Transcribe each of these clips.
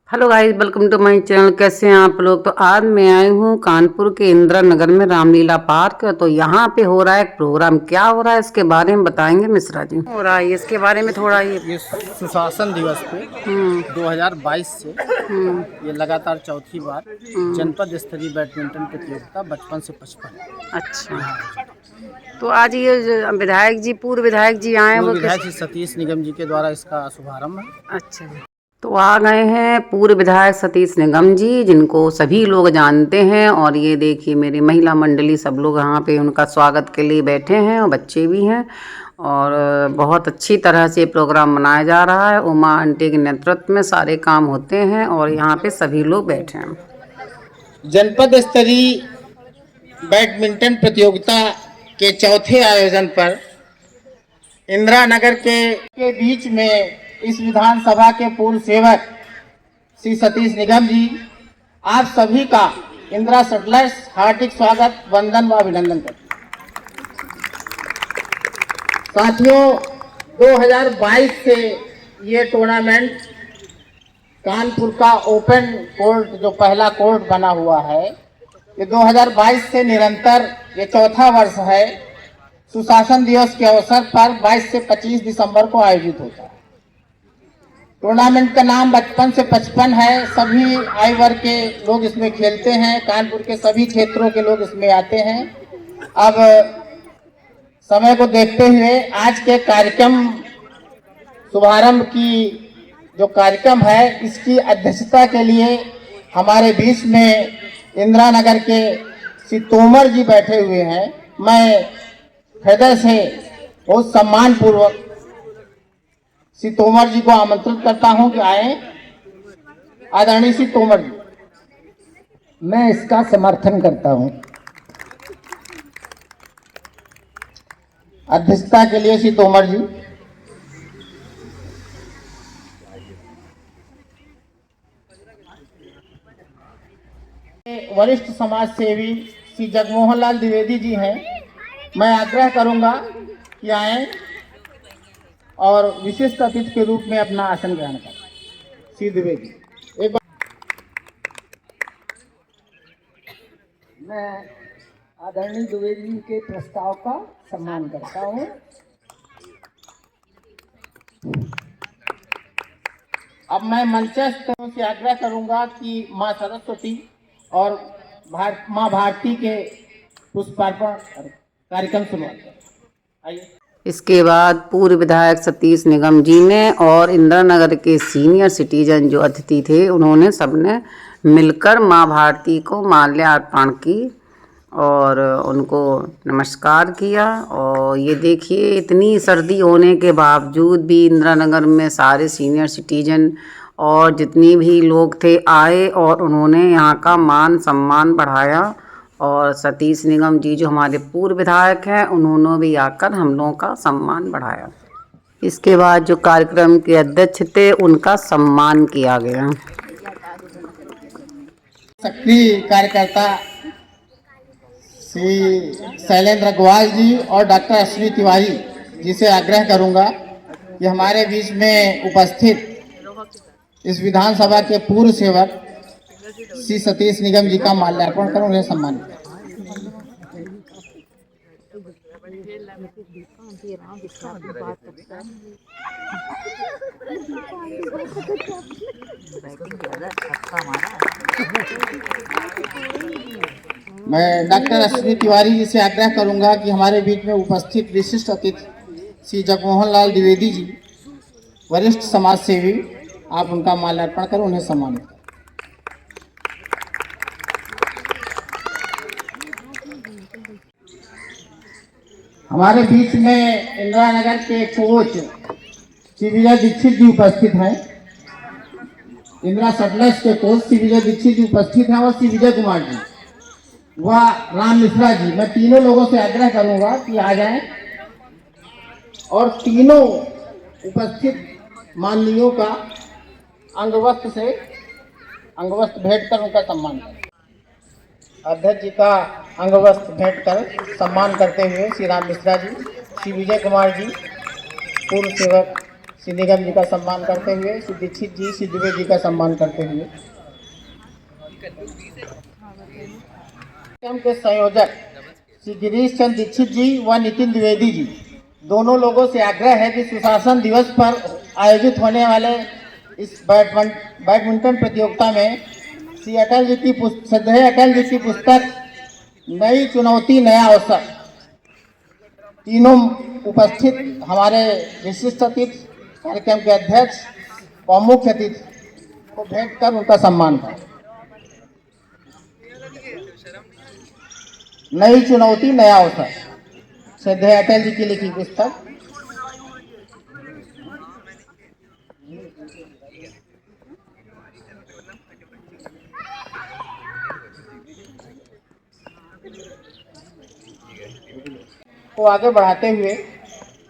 Hello guys, welcome to my channel. कैसे हैं आप लोग? तो आज मैं आई हूँ कानपुर के इंदिरा नगर में रामलीला पार्क। तो यहाँ पे हो रहा है एक प्रोग्राम। क्या हो रहा है इसके बारे में बताएंगे मिश्रा जी। हो रहा है इसके बारे में थोड़ा ये सुशासन दिवस पे 2022 से ये लगातार चौथी बार जनपद स्तरीय बैडमिंटन प्रतियोगिता बचपन से 55 अच्छा। तो आज ये जो विधायक जी, पूर्व विधायक जी आए हैं पूर्व वो विधायक श्री सतीश निगम जी के द्वारा इसका शुभारंभ है। अच्छा। तो आ गए हैं पूर्व विधायक सतीश निगम जी, जिनको सभी लोग जानते हैं। और ये देखिए मेरी महिला मंडली सब लोग यहाँ पे उनका स्वागत के लिए बैठे हैं और बच्चे भी हैं। और बहुत अच्छी तरह से प्रोग्राम मनाया जा रहा है। उमा आंटी के नेतृत्व में सारे काम होते हैं और यहाँ पे सभी लोग बैठे हैं। जनपद स्तरीय बैडमिंटन प्रतियोगिता के चौथे आयोजन पर इंदिरा नगर के बीच में इस विधानसभा के पूर्व सेवक श्री सतीश निगम जी, आप सभी का इंदिरा सेटलर्स हार्दिक स्वागत, वंदन व अभिनंदन करते हैं। साथियों, 2022 से ये टूर्नामेंट कानपुर का ओपन कोर्ट जो पहला कोर्ट बना हुआ है, ये 2022 से निरंतर ये चौथा वर्ष है। सुशासन दिवस के अवसर पर 22 से 25 दिसंबर को आयोजित होता है। टूर्नामेंट का नाम बचपन से 55 है। सभी आयु वर्ग के लोग इसमें खेलते हैं। कानपुर के सभी क्षेत्रों के लोग इसमें आते हैं। अब समय को देखते हुए आज के कार्यक्रम शुभारंभ की जो कार्यक्रम है, इसकी अध्यक्षता के लिए हमारे बीच में इंदिरा नगर के श्री तोमर जी बैठे हुए हैं। मैं हृदय से बहुत सम्मान पूर्वक श्री तोमर जी को आमंत्रित करता हूं कि आए। आदरणीय श्री तोमर जी, मैं इसका समर्थन करता हूं। अध्यक्षता के लिए श्री तोमर जी। वरिष्ठ समाज सेवी श्री जगमोहन लाल द्विवेदी जी हैं। मैं आग्रह करूंगा कि आए और विशिष्ट अतिथि के रूप में अपना आसन ग्रहण करें। श्री द्विवेदी, एक बार मैं आदरणीय द्विवेदी जी के प्रस्ताव का सम्मान करता हूं। अब मैं मंचस्थ से आग्रह करूंगा कि मां सरस्वती और मां भारती के पुष्पार्पण कार्यक्रम शुरू करें। आइए। इसके बाद पूर्व विधायक सतीश निगम जी ने और इंदिरा नगर के सीनियर सिटीजन जो अतिथि थे, उन्होंने सबने मिलकर माँ भारती को माल्यार्पण की और उनको नमस्कार किया। और ये देखिए, इतनी सर्दी होने के बावजूद भी इंदिरा नगर में सारे सीनियर सिटीजन और जितनी भी लोग थे आए और उन्होंने यहाँ का मान सम्मान बढ़ाया। और सतीश निगम जी जो हमारे पूर्व विधायक हैं, उन्होंने भी आकर हम लोगों का सम्मान बढ़ाया। इसके बाद जो कार्यक्रम के अध्यक्ष थे, उनका सम्मान किया गया। सक्रिय कार्यकर्ता श्री शैलेंद्र अग्रवाल जी और डॉक्टर अश्विनी तिवारी जी से आग्रह करूंगा कि हमारे बीच में उपस्थित इस विधानसभा के पूर्व सेवक श्री सतीश निगम जी का माल्यार्पण कर उन्हें सम्मान करें। मैं डॉक्टर अश्विनी तिवारी जी से आग्रह करूंगा कि हमारे बीच में उपस्थित विशिष्ट अतिथि श्री जगमोहन लाल द्विवेदी जी, वरिष्ठ समाज सेवी, आप उनका माल्यार्पण कर उन्हें सम्मानित करें। हमारे बीच में इंदिरा नगर के कोच श्री विजय दीक्षित जी उपस्थित हैं। इंदिरा सेटलर्स के कोच श्री विजय दीक्षित जी उपस्थित हैं और श्री विजय कुमार जी व राम मिश्रा जी। मैं तीनों लोगों से आग्रह करूंगा कि आ जाएं और तीनों उपस्थित माननीयों का अंगवस्त्र भेंट कर उनका सम्मान करें। अध्यक्ष जी का अंगवस्त्र भेंट कर सम्मान करते हुए श्री राम मिश्रा जी, श्री विजय कुमार जी, पूर्व सेवक श्री निगम जी का सम्मान करते हुए, श्री दीक्षित जी, श्री द्विवेदी जी का सम्मान करते हुए। कार्यक्रम के संयोजक श्री गिरीश चंद्र दीक्षित जी व नितिन द्विवेदी जी, दोनों लोगों से आग्रह है कि सुशासन दिवस पर आयोजित होने वाले इस बैडमिंटन प्रतियोगिता में श्री अटल जी की पुस्तक नई चुनौती नया अवसर, तीनों उपस्थित हमारे विशिष्ट अतिथि, कार्यक्रम के अध्यक्ष और मुख्य अतिथि को भेंट कर उनका सम्मान करें। नई चुनौती नया अवसर, श्रद्धेय अटल जी की लिखी पुस्तक। को आगे बढ़ाते हुए,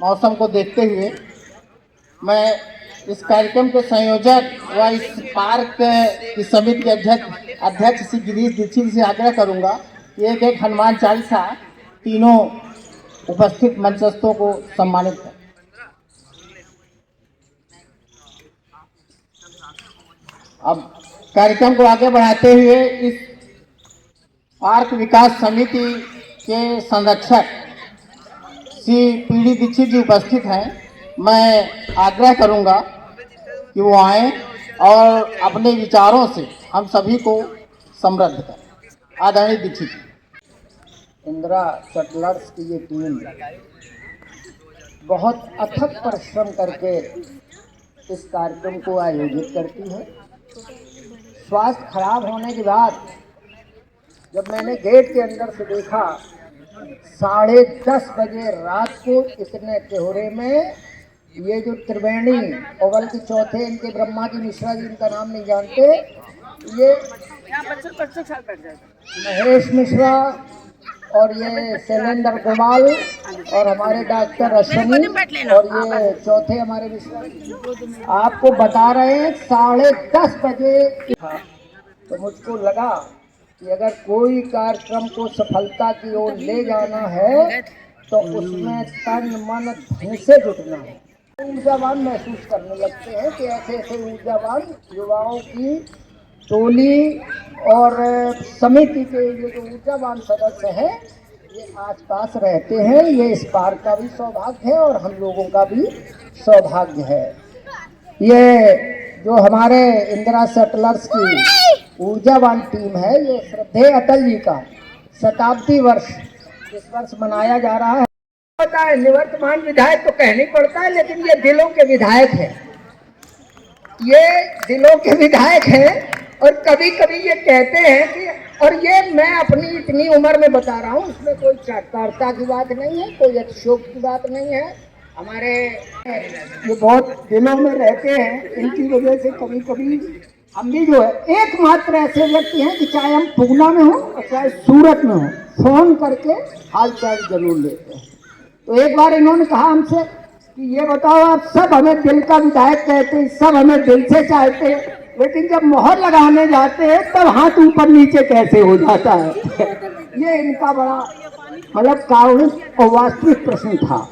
मौसम को देखते हुए, मैं इस कार्यक्रम के संयोजक व इस पार्क की समिति के अध्यक्ष श्री गिरीश दीक्षित से आग्रह करूंगा कि एक हनुमान चालीसा तीनों उपस्थित मंचस्थों को सम्मानित करें। अब कार्यक्रम को आगे बढ़ाते हुए इस पार्क विकास समिति के संरक्षक श्री पीडी दीक्षित जी उपस्थित हैं। मैं आग्रह करूंगा कि वो आएं और अपने विचारों से हम सभी को समृद्ध करें। आदरणीय दीक्षित जी। इंदिरा शटलर्स की ये टीम बहुत अथक परिश्रम करके इस कार्यक्रम को आयोजित करती है। स्वास्थ्य खराब होने के बाद जब मैंने गेट के अंदर से देखा 10:30 बजे रात को इतने कोहरे में ये जो त्रिवेणी ओवल के चौथे इनके ब्रह्मा जी मिश्रा जी, इनका नाम नहीं जानते, ये महेश मिश्रा और ये शैलेंद्र अग्रवाल और हमारे डॉक्टर अश्विनी और ये चौथे हमारे मिश्रा जी आपको बता रहे हैं 10:30 बजे। तो मुझको लगा कि अगर कोई कार्यक्रम को सफलता की ओर ले जाना है तो उसमें तन मन धन से जुटना है। ऊर्जावान महसूस करने लगते हैं कि ऐसे ऐसे ऊर्जावान युवाओं की टोली और समिति के ये जो ऊर्जावान सदस्य हैं ये आसपास रहते हैं। ये इस पार्क का भी सौभाग्य है और हम लोगों का भी सौभाग्य है। ये जो हमारे इंदिरा शटलर्स की ऊर्जावान टीम है, ये श्रद्धेय अटल जी का शताब्दी वर्ष इस वर्ष मनाया जा रहा है। होता है निवर्तमान विधायक तो कहना ही पड़ता है, लेकिन ये दिलों के विधायक है, ये दिलों के विधायक है। और कभी कभी ये कहते हैं कि, और ये मैं अपनी इतनी उम्र में बता रहा हूँ, इसमें कोई चटकारता की बात नहीं है, कोई अतिशोक की बात नहीं है। हमारे ये बहुत दिलों में रहते हैं, इनकी वजह से कभी कभी हम भी जो है एकमात्र ऐसे व्यक्ति हैं कि चाहे हम पूना में हो और चाहे सूरत में हो, फोन करके हाल चाल जरूर लेते हैं। तो एक बार इन्होंने कहा हमसे कि ये बताओ, आप सब हमें दिल का विधायक कहते हैं, सब हमें दिल से चाहते हैं, लेकिन जब मोहर लगाने जाते हैं तब हाथ ऊपर नीचे कैसे हो जाता है। ये इनका बड़ा मतलब काल्पनिक और वास्तविक प्रश्न था,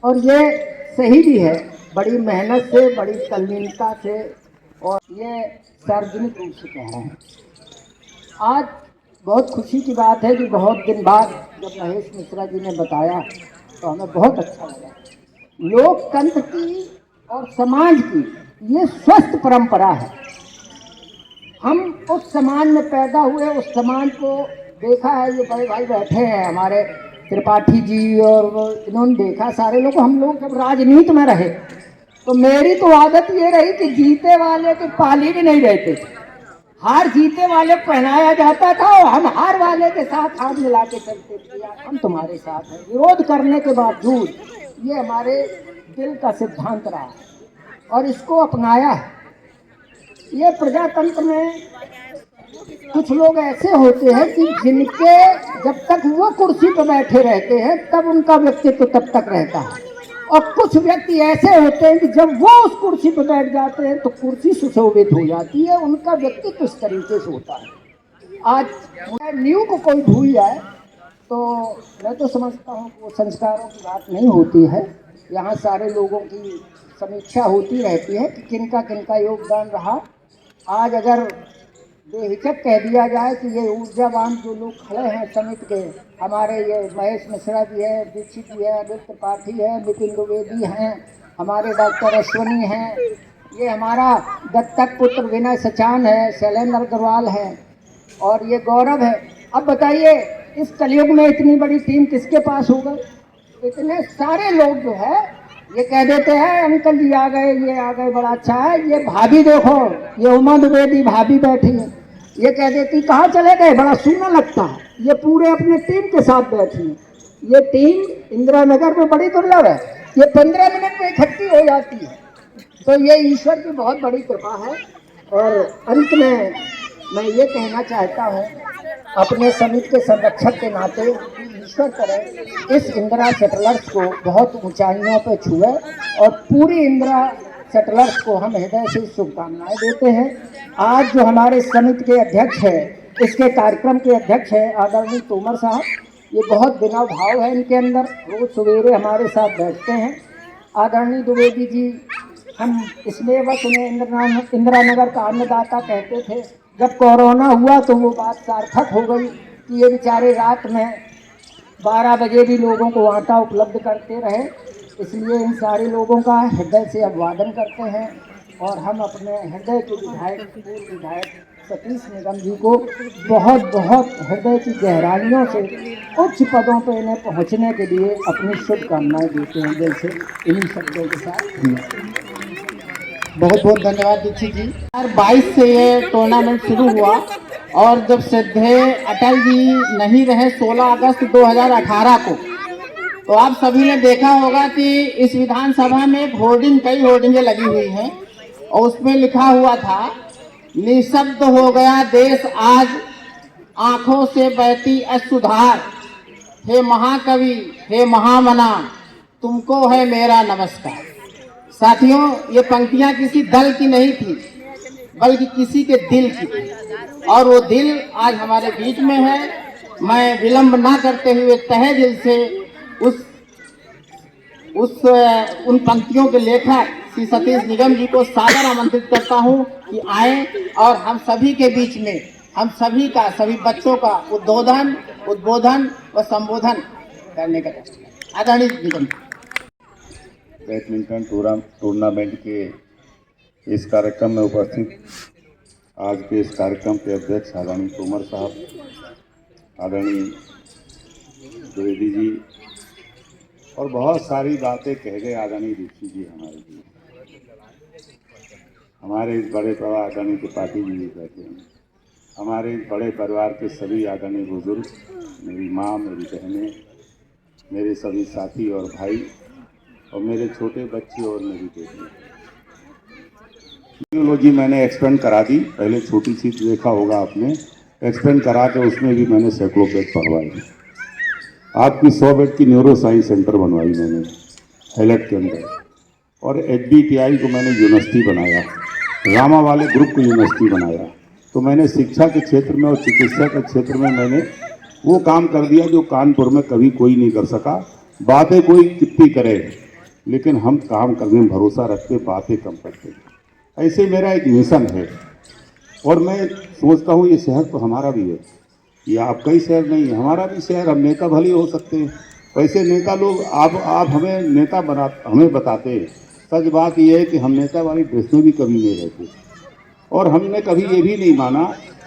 और ये सही भी है। बड़ी मेहनत से, बड़ी तल्लीनता से, और ये सार्वजनिक रूप से कह रहे हैं। आज बहुत खुशी की बात है कि बहुत दिन बाद जब महेश मिश्रा जी ने बताया तो हमें बहुत अच्छा लगा। लोकतंत्र की और समाज की ये स्वस्थ परंपरा है। हम उस समाज में पैदा हुए, उस समाज को देखा है। ये बड़े भाई बैठे हैं हमारे त्रिपाठी जी, और इन्होंने देखा सारे लोग। हम लोग जब राजनीति में रहे तो मेरी तो आदत ये रही कि जीते वाले के पाली भी नहीं रहते, हार जीते वाले पहनाया जाता था और हम हार वाले के साथ हाथ मिला के चलते थे, यार हम तुम्हारे साथ हैं। विरोध करने के बावजूद ये हमारे दिल का सिद्धांत रहा है और इसको अपनाया है। ये प्रजातंत्र में कुछ लोग ऐसे होते हैं कि जिनके जब तक वो कुर्सी पर बैठे रहते हैं तब उनका व्यक्तित्व तब तक रहता है, और कुछ व्यक्ति ऐसे होते हैं कि जब वो उस कुर्सी पर बैठ जाते हैं तो कुर्सी सुशोभित हो जाती है, उनका व्यक्तित्व इस तरीके से होता है। आज न्यू को कोई भूल जाए तो मैं तो समझता हूँ वो संस्कारों की बात नहीं होती है। यहाँ सारे लोगों की समीक्षा होती रहती है कि किनका योगदान रहा। आज अगर बेहिचक कह दिया जाए कि ये ऊर्जावान जो लोग खड़े हैं समिति के, हमारे ये महेश मिश्रा जी है, दीक्षित जी है, अमित त्रिपाठी है, नितिन द्विवेदी हैं, हमारे डॉक्टर अश्वनी हैं, ये हमारा दत्तक पुत्र विनय सचान है, शैलेंद्र अग्रवाल है और ये गौरव है। अब बताइए इस कलयुग में इतनी बड़ी टीम किसके पास होगा? इतने सारे लोग जो है ये कह देते हैं अंकल जी आ गए, ये आ गए, बड़ा अच्छा है। ये भाभी देखो, ये उमा द्विवेदी भाभी बैठी है, ये कह देती कहाँ चले गए, बड़ा सूना लगता है। ये पूरे अपने टीम के साथ बैठी है। ये टीम इंदिरा नगर में बड़ी दुर्लभ है, ये 15 मिनट में इकट्ठी हो जाती है। तो ये ईश्वर की बहुत बड़ी कृपा है। और अंत में मैं ये कहना चाहता हूँ अपने समिति के संरक्षक के नाते, ईश्वर करे इस इंदिरा सेटलर्स को बहुत ऊंचाइयों पे छुए और पूरी इंदिरा सेटलर्स को हम हृदय से शुभकामनाएं देते हैं। आज जो हमारे समिति के अध्यक्ष है, इसके कार्यक्रम के अध्यक्ष है आदरणीय तोमर साहब, ये बहुत विनय भाव है इनके अंदर, रोज सवेरे हमारे साथ बैठते हैं। आदरणीय द्विवेदी जी, हम इसलिए बस उन्हें इंदिरा नगर का अन्नदाता कहते थे। जब कोरोना हुआ तो वो बात सार्थक हो गई कि ये बेचारे रात में 12 बजे भी लोगों को आटा उपलब्ध करते रहे। इसलिए इन सारे लोगों का हृदय से अभिवादन करते हैं और हम अपने हृदय के विधायक सतीश निगम जी को बहुत बहुत हृदय की गहराइयों से उच्च पदों पर इन्हें पहुंचने के लिए अपनी शुभकामनाएं देते हैं। जैसे इन्हीं शब्दों के साथ बहुत बहुत धन्यवाद दीक्षित जी। 2022 से ये टूर्नामेंट शुरू हुआ और जब श्रद्धेय अटल जी नहीं रहे 16 अगस्त 2018 को, तो आप सभी ने देखा होगा कि इस विधानसभा में एक होर्डिंग, कई होर्डिंगें लगी हुई हैं और उसमें लिखा हुआ था, निशब्द हो गया देश आज, आंखों से बहती अश्रुधार, हे महाकवि, हे महामना, तुमको है मेरा नमस्कार। साथियों, ये पंक्तियां किसी दल की नहीं थी बल्कि किसी के दिल की थी और वो दिल आज हमारे बीच में है। मैं विलंब ना करते हुए तहे दिल से उन पंक्तियों के लेखक श्री सतीश निगम जी को सादर आमंत्रित करता हूं कि आए और हम सभी के बीच में, हम सभी का, सभी बच्चों का उद्बोधन व संबोधन करने का आदरणीय निगम। बैडमिंटन टूर्नामेंट के इस कार्यक्रम में उपस्थित आज के इस कार्यक्रम के अध्यक्ष आदरणीय तोमर साहब, आदरणीय द्विवेदी जी और बहुत सारी बातें कह गए आदरणीय दीक्षित जी हमारे इस बड़े परिवार, आदरणीय त्रिपाठी जी भी बैठे हैं, हमारे इस बड़े परिवार के सभी आदरणीय बुजुर्ग, मेरी माँ, मेरी बहनें, मेरे सभी साथी और भाई और मेरे छोटे बच्चे और मेरी बेटी। टेक्नोलॉजी मैंने एक्सपेंड करा दी, पहले छोटी सी देखा होगा आपने, एक्सपेंड करा के उसमें भी मैंने सैकड़ों बेड बढ़वाई। आपकी 100 बेड की न्यूरो साइंस सेंटर बनवाई मैंने हैलट के अंदर और HBTI को मैंने यूनिवर्सिटी बनाया, रामा वाले ग्रुप को यूनिवर्सिटी बनाया। तो मैंने शिक्षा के क्षेत्र में और चिकित्सा के क्षेत्र में मैंने वो काम कर दिया जो कानपुर में कभी कोई नहीं कर सका। बातें कोई कितनी करे लेकिन हम काम करने में भरोसा रखते, बातें कम करते। ऐसे मेरा एक मिशन है और मैं सोचता हूँ ये शहर तो हमारा भी है, ये आपका ही शहर नहीं है, हमारा भी शहर। हम नेता भले हो सकते हैं, वैसे नेता लोग आप हमें नेता हमें बताते हैं। सच बात यह है कि हम नेता वाली ड्रेस में भी कभी नहीं रहते और हमने कभी ये भी नहीं माना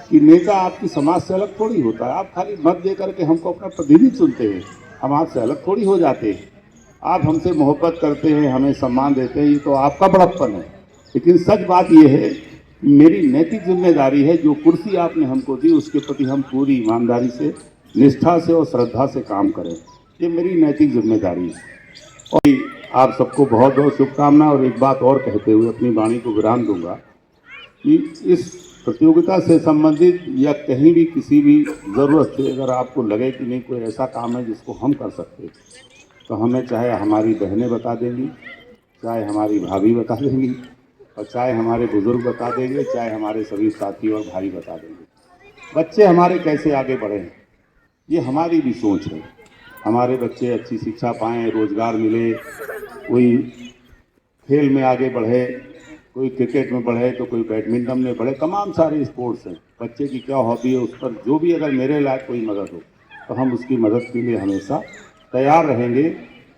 कि नेता आपकी समाज से अलग थोड़ी होता है। आप खाली मत दे करके हमको अपना प्रतिनिधि चुनते हैं, हम आपसे अलग थोड़ी हो जाते हैं। आप हमसे मोहब्बत करते हैं, हमें सम्मान देते हैं, ये तो आपका बड़प्पन है। लेकिन सच बात यह है, मेरी नैतिक जिम्मेदारी है, जो कुर्सी आपने हमको दी उसके प्रति हम पूरी ईमानदारी से, निष्ठा से और श्रद्धा से काम करें, ये मेरी नैतिक जिम्मेदारी है। और आप सबको बहुत बहुत शुभकामनाएं। और एक बात और कहते हुए अपनी वाणी को विराम दूंगा कि इस प्रतियोगिता से संबंधित या कहीं भी किसी भी ज़रूरत से अगर आपको लगे कि नहीं कोई ऐसा काम है जिसको हम कर सकते हैं, तो हमें चाहे हमारी बहनें बता देंगी, चाहे हमारी भाभी बता देंगी और चाहे हमारे बुजुर्ग बता देंगे, चाहे हमारे सभी साथी और भाई बता देंगे। बच्चे हमारे कैसे आगे बढ़े हैं ये हमारी भी सोच है। हमारे बच्चे अच्छी शिक्षा पाएँ, रोज़गार मिले, कोई खेल में आगे बढ़े, कोई क्रिकेट में बढ़े तो कोई बैडमिंटन में बढ़े, तमाम सारे स्पोर्ट्स हैं। बच्चे की क्या हॉबी है, उस पर जो भी अगर मेरे लायक कोई मदद हो तो हम उसकी मदद के लिए हमेशा तैयार रहेंगे,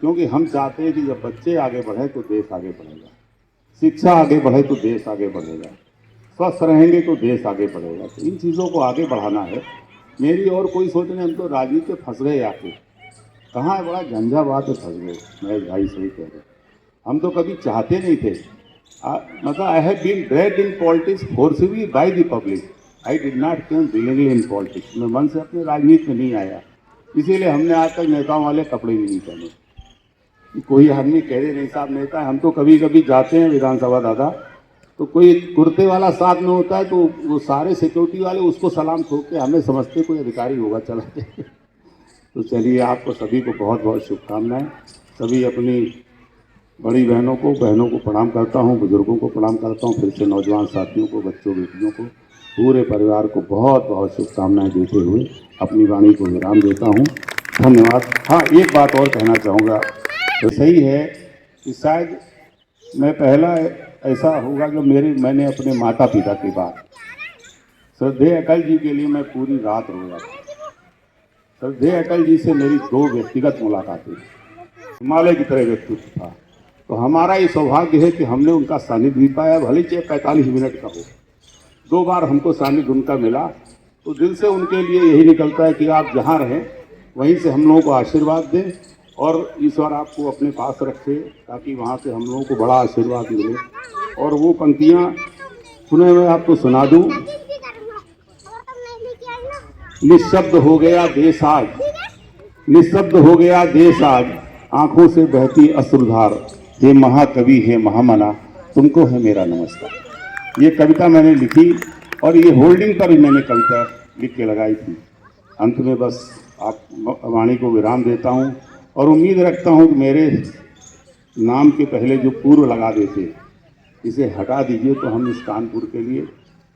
क्योंकि हम चाहते हैं कि जब बच्चे आगे बढ़े तो देश आगे बढ़ेगा, शिक्षा आगे बढ़े तो देश आगे बढ़ेगा, स्वस्थ रहेंगे तो देश आगे बढ़ेगा। तो इन चीज़ों को आगे बढ़ाना है। मेरी और कोई सोच नहीं, हम तो राजनीति में फंस गए आके, कहाँ है, बड़ा झंझावात में फंस गए। मैं भाई सही कह रहे, हम तो कभी चाहते नहीं थे। मतलब I have been dragged in politics forcefully by the public, I did not came willingly in politics. मैं मन से अपने राजनीति में नहीं आया, इसीलिए हमने आज तक नेताओं वाले कपड़े भी नहीं पहने। कोई आदमी कह दे नहीं साहब नेता है, हम तो कभी कभी जाते हैं विधानसभा दादा, तो कोई कुर्ते वाला साथ में होता है तो वो सारे सिक्योरिटी वाले उसको सलाम ठोक के हमें समझते कोई अधिकारी होगा चला के। तो चलिए, आपको सभी को बहुत बहुत शुभकामनाएं। सभी अपनी बड़ी बहनों को प्रणाम करता हूं, बुजुर्गों को प्रणाम करता हूं, फिर से नौजवान साथियों को, बच्चों बेटियों को, पूरे परिवार को बहुत बहुत शुभकामनाएं देते हुए अपनी वाणी को विराम देता हूं। धन्यवाद। हाँ, एक बात और कहना चाहूँगा, तो सही है कि शायद मैं पहला ऐसा होगा जो मैंने अपने माता पिता के बाद श्रद्धेय अटल जी के लिए मैं पूरी रात रोया था। श्रद्धेय अटल जी से मेरी 2 व्यक्तिगत मुलाकातें, हिमालय की तरह व्यक्तित्व था। तो हमारा ये सौभाग्य है कि हमने उनका सानिध्य भी पाया, भले चाहे 45 मिनट का हो। 2 बार हमको सानिध्य उनका मिला, तो दिल से उनके लिए यही निकलता है कि आप जहाँ रहें वहीं से हम लोगों को आशीर्वाद दें और ईश्वर आपको अपने पास रखे, ताकि वहाँ से हम लोगों को बड़ा आशीर्वाद मिले। और वो पंक्तियाँ सुने मैं आपको सुना दूँ। निःशब्द हो गया देश आज, निःशब्द हो गया देश आज, आंखों से बहती अश्रुधार, हे महाकवि हे महामना, तुमको है मेरा नमस्कार। ये कविता मैंने लिखी और ये होल्डिंग पर ही मैंने कविता लिख के लगाई थी। अंत में बस आप वाणी को विराम देता हूँ और उम्मीद रखता हूँ कि मेरे नाम के पहले जो पूर्व लगा देते इसे हटा दीजिए। तो हम इस कानपुर के लिए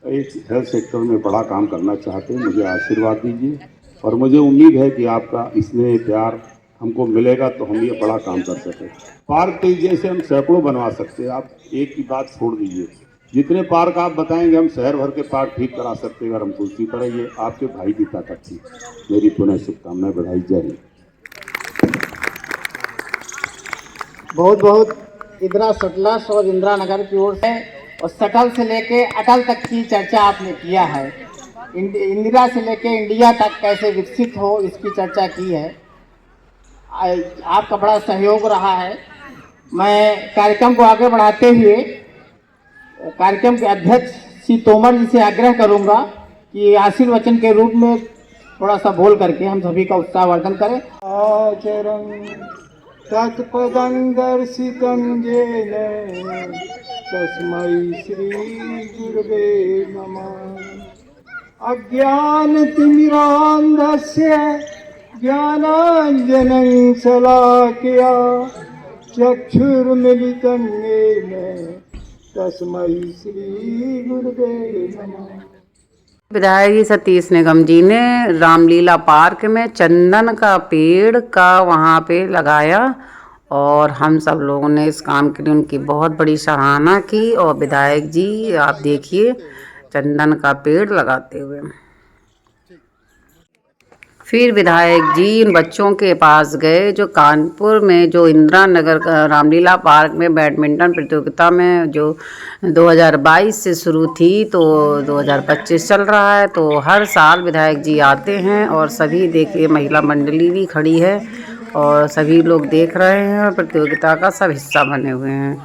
एक हेल्थ सेक्टर में बड़ा काम करना चाहते हैं, मुझे आशीर्वाद दीजिए और मुझे उम्मीद है कि आपका स्नेह प्यार हमको मिलेगा तो हम ये बड़ा काम कर सकें। पार्क के जैसे हम सैकड़ों बनवा सकते हैं, आप एक की बात छोड़ दीजिए, जितने पार्क आप बताएंगे हम शहर भर के पार्क ठीक करा सकते हैं अगर हम कुर्सी पर। ये आपके भाई की ताकत थी। मेरी पुनः शुभकामनाएं, बधाई, जय हिंद। बहुत बहुत इंदिरा सटलस और इंदिरा नगर की ओर से और सकल से लेके अटल तक की चर्चा आपने किया है। इंदिरा से लेके इंडिया तक कैसे विकसित हो इसकी चर्चा की है। आपका बड़ा सहयोग रहा है। मैं कार्यक्रम को आगे बढ़ाते हुए कार्यक्रम के अध्यक्ष श्री तोमर जी से आग्रह करूंगा कि आशीर्वचन के रूप में थोड़ा सा बोल करके हम सभी का उत्साहवर्धन करें। आचरं तत्पदं दर्शितं येन तस्मै श्री गुरवे नमः। अज्ञानतिमिरान्धस्य ज्ञानाञ्जनं शलाकया चक्षुर्मिलितं येन तस्मै श्री गुरवे नमः। विधायक सतीश निगम जी ने रामलीला पार्क में चंदन का पेड़ का वहाँ पे लगाया और हम सब लोगों ने इस काम के लिए उनकी बहुत बड़ी सराहना की। और विधायक जी आप देखिए चंदन का पेड़ लगाते हुए। फिर विधायक जी उन बच्चों के पास गए जो कानपुर में जो इंदिरा नगर रामलीला पार्क में बैडमिंटन प्रतियोगिता में जो 2022 से शुरू थी तो 2025 चल रहा है। तो हर साल विधायक जी आते हैं और सभी देखिए महिला मंडली भी खड़ी है और सभी लोग देख रहे हैं और प्रतियोगिता का सब हिस्सा बने हुए हैं।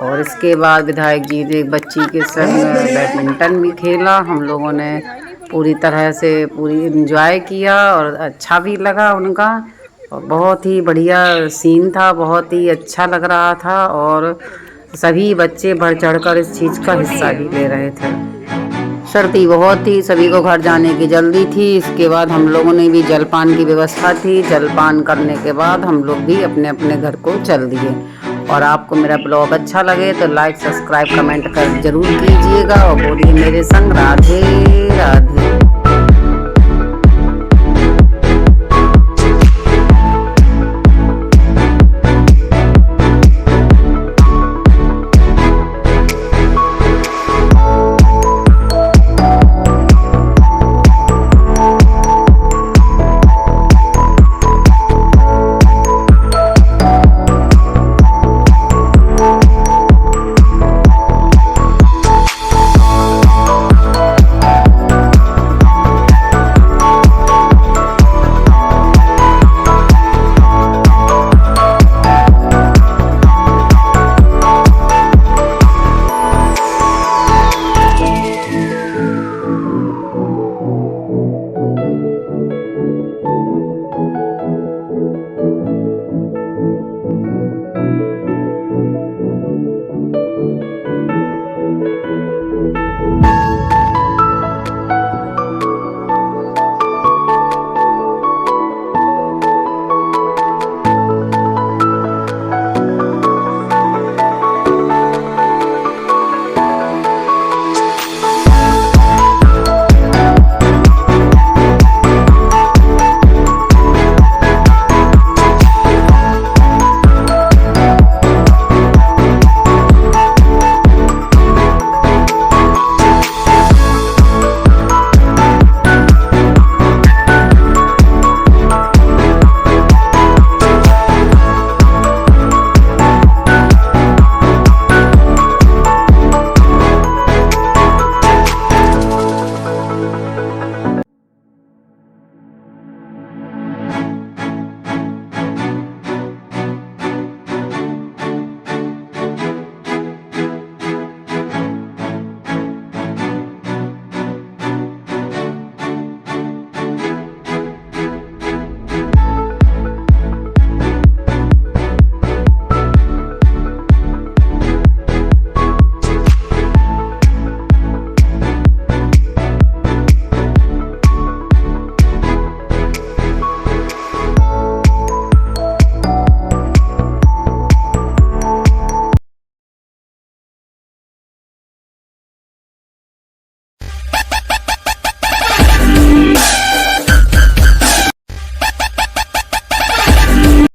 और इसके बाद विधायक जी ने एक बच्ची के संग बैडमिंटन भी खेला। हम लोगों ने पूरी तरह से पूरी एंजॉय किया और अच्छा भी लगा उनका और बहुत ही बढ़िया सीन था, बहुत ही अच्छा लग रहा था और सभी बच्चे बढ़ चढ़कर इस चीज़ का हिस्सा भी ले रहे थे। सर्दी बहुत थी, सभी को घर जाने की जल्दी थी। इसके बाद हम लोगों ने भी जलपान की व्यवस्था थी। जलपान करने के बाद हम लोग भी अपने अपने घर को चल दिए। और आपको मेरा ब्लॉग अच्छा लगे तो लाइक सब्सक्राइब कमेंट कर जरूर कीजिएगा और बोलिए मेरे संग राधे राधे।